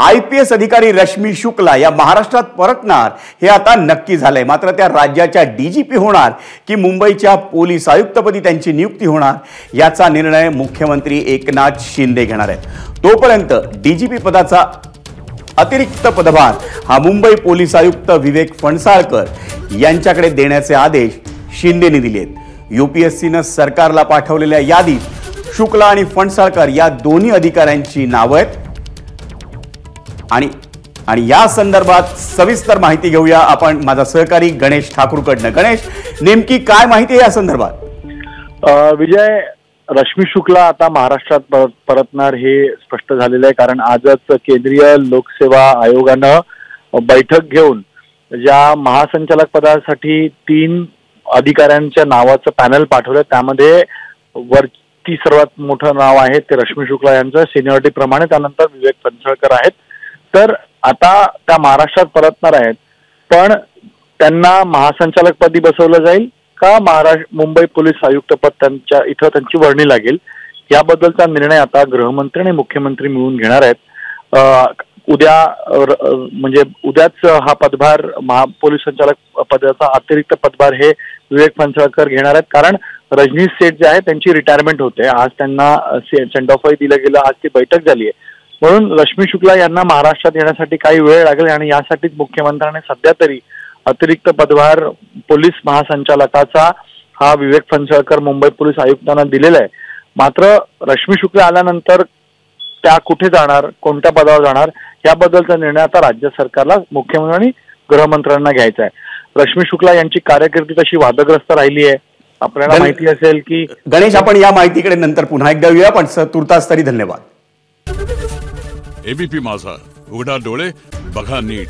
IPS अधिकारी रश्मी शुक्ला या महाराष्ट्रात परतणार हे आता नक्की झालंय। मात्र त्या राज्याच्या DGP होणार की मुंबईच्या पोलीस आयुक्तपदी त्यांची नियुक्ती होणार याचा निर्णय मुख्यमंत्री एकनाथ शिंदे घेणार आहेत। तोपर्यंत DGP पदाचा अतिरिक्त पदभार हा मुंबई पोलीस आयुक्त विवेक फणसाळकर यांच्याकडे देण्याचे आदेश शिंदेने दिलेत। UPSCने सरकारला पाठवलेल्या यादीत शुक्ला आणि फणसाळकर या दोन्ही अधिकाऱ्यांची नावे आहेत आणि या संदर्भात सविस्तर माहिती घेऊया आपण माझा सहकारी गणेश ठाकूरकडनं। गणेश, नेमकी काय माहिती आहे या संदर्भात? विजय, रश्मी शुक्ला आता महाराष्ट्रात परतणार हे स्पष्ट झालेलं आहे, कारण आजच केंद्रीय लोकसेवा आयोगानं बैठक घेऊन ज्या महासंचालक पदासाठी 3 अधिकाऱ्यांच्या नावाचं पॅनल पाठवलं, त्यामध्ये वरती सर्वात मोठं नाव आहे ते रश्मी शुक्ला यांचं सिनियरिटी प्रमाणे, त्यानंतर विवेक फणसाळकर आहेत। तर आता त्या महाराष्ट्रात परतणार आहेत, पण त्यांना महासंचालक पदी बसवलं जाईल का मुंबई पोलीस आयुक्त पद त्यांची वर्णी लागेल, याबद्दलचा निर्णय आता गृहमंत्री आणि मुख्यमंत्री मिळून घेणार आहेत। म्हणजे उद्याच हा पदभार पोलीस संचालक पदाचा अतिरिक्त पदभार हे विवेक फणसाळकर घेणार आहेत, कारण रजनीश सेठ जे आहे त्यांची रिटायरमेंट होते। आज त्यांना सेंड ऑफही दिलं गेलं, आज ती बैठक झाली आहे। म्हणून रश्मी शुक्ला यांना महाराष्ट्रात येण्यासाठी काही वेळ लागेल आणि यासाठीच मुख्यमंत्र्यांनी सध्या तरी अतिरिक्त पदभार पोलीस महासंचालकाचा हा विवेक फणसाळकर मुंबई पोलीस आयुक्तांना दिलेला आहे। मात्र रश्मी शुक्ला आल्यानंतर त्या कुठे जाणार, कोणत्या पदावर जाणार याबद्दलचा निर्णय आता राज्य सरकारला, मुख्यमंत्री आणि गृहमंत्र्यांना घ्यायचा आहे। रश्मी शुक्ला यांची कारकिर्दी तशी वादग्रस्त राहिली आहे, आपल्याला माहिती असेल की। गणेश, आपण या माहितीकडे नंतर पुन्हा एकदा येऊया, पण तुर्तास तरी धन्यवाद। ABP माझा, उघडा डोळे बघा नीट।